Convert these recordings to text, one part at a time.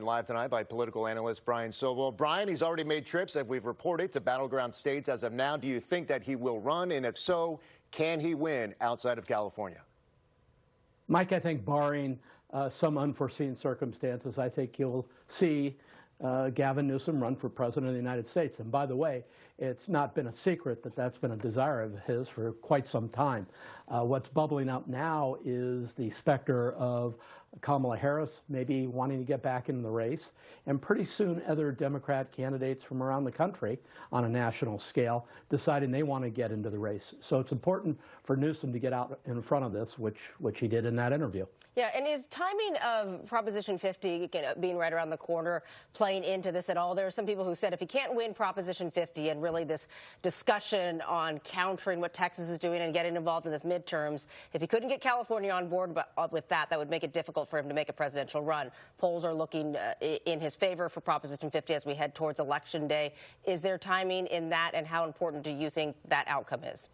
live tonight by political analyst Brian Sobel. Brian, he's already made trips, as we've reported, to battleground states as of now. Do you think that he will run? And if so, can he win outside of California? Mike, I think barring some unforeseen circumstances, I think you'll see Gavin Newsom run for president of the United States. And by the way, it's not been a secret that that's been a desire of his for quite some time. What's bubbling up now is the specter of Kamala Harris maybe wanting to get back into the race, and pretty soon other Democrat candidates from around the country on a national scale deciding they want to get into the race. So it's important for Newsom to get out in front of this, which he did in that interview. Yeah, and is timing of Proposition 50 being right around the corner playing into this at all? There are some people who said if he can't win Proposition 50 and really this discussion on countering what Texas is doing and getting involved in this midterms, if he couldn't get California on board with that would make it difficult for him to make a presidential run. Polls are looking in his favor for Proposition 50 as we head towards Election Day. Is there timing in that, and how important do you think that outcome is?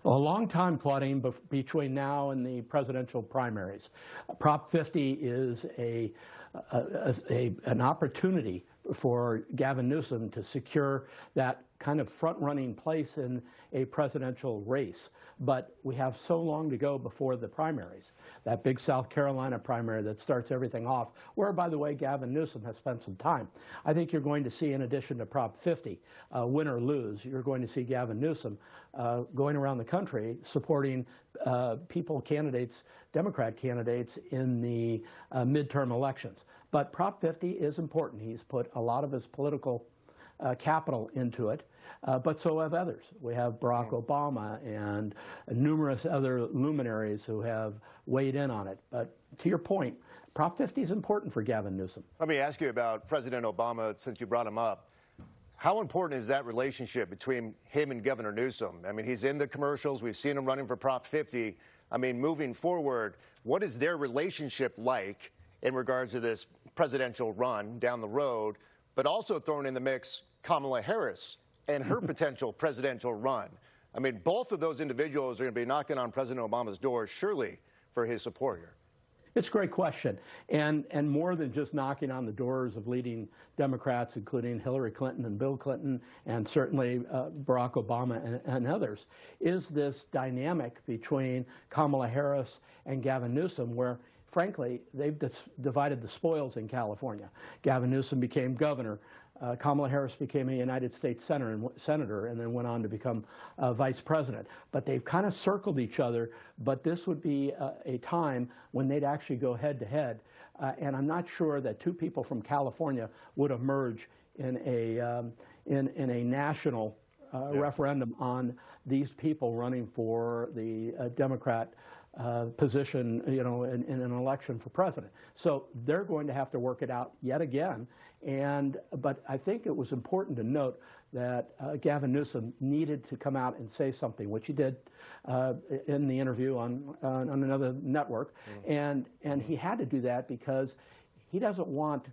A long time plotting between now and the presidential primaries. Prop 50 is an opportunity for Gavin Newsom to secure that kind of front-running place in a presidential race. But we have so long to go before the primaries, that big South Carolina primary that starts everything off, where, by the way, Gavin Newsom has spent some time. I think you're going to see, in addition to Prop 50, win or lose, you're going to see Gavin Newsom going around the country supporting candidates, Democrat candidates, in the midterm elections. But Prop 50 is important. He's put a lot of his political capital into it, but so have others. We have Barack Obama and numerous other luminaries who have weighed in on it. But to your point, Prop 50 is important for Gavin Newsom. Let me ask you about President Obama, since you brought him up. How important is that relationship between him and Governor Newsom? I mean, he's in the commercials. We've seen him running for Prop 50. I mean, moving forward, what is their relationship like in regards to this presidential run down the road, but also throwing in the mix Kamala Harris and her potential presidential run? I mean, both of those individuals are going to be knocking on President Obama's door, surely, for his support here. It's a great question. And more than just knocking on the doors of leading Democrats, including Hillary Clinton and Bill Clinton, and certainly Barack Obama and others, is this dynamic between Kamala Harris and Gavin Newsom, where, frankly, they've divided the spoils in California. Gavin Newsom became governor. Kamala Harris became a United States senator and then went on to become vice president. But they've kind of circled each other. But this would be a time when they'd actually go head-to-head. And I'm not sure that two people from California would emerge in a national referendum on these people running for the Democrat position, in an election for president. So they're going to have to work it out yet again. But I think it was important to note that Gavin Newsom needed to come out and say something, which he did in the interview on another network. And he had to do that because he doesn't want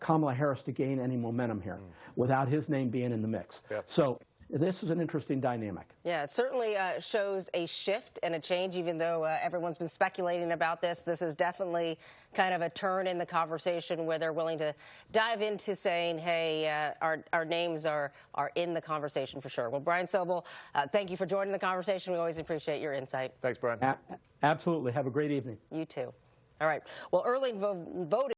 Kamala Harris to gain any momentum here without his name being in the mix. Yep. So this is an interesting dynamic. Yeah, it certainly shows a shift and a change, even though everyone's been speculating about this. This is definitely kind of a turn in the conversation where they're willing to dive into saying, hey, our names are in the conversation for sure. Well, Brian Sobel, thank you for joining the conversation. We always appreciate your insight. Thanks, Brian. Absolutely. Have a great evening. You too. All right. Well, early voting.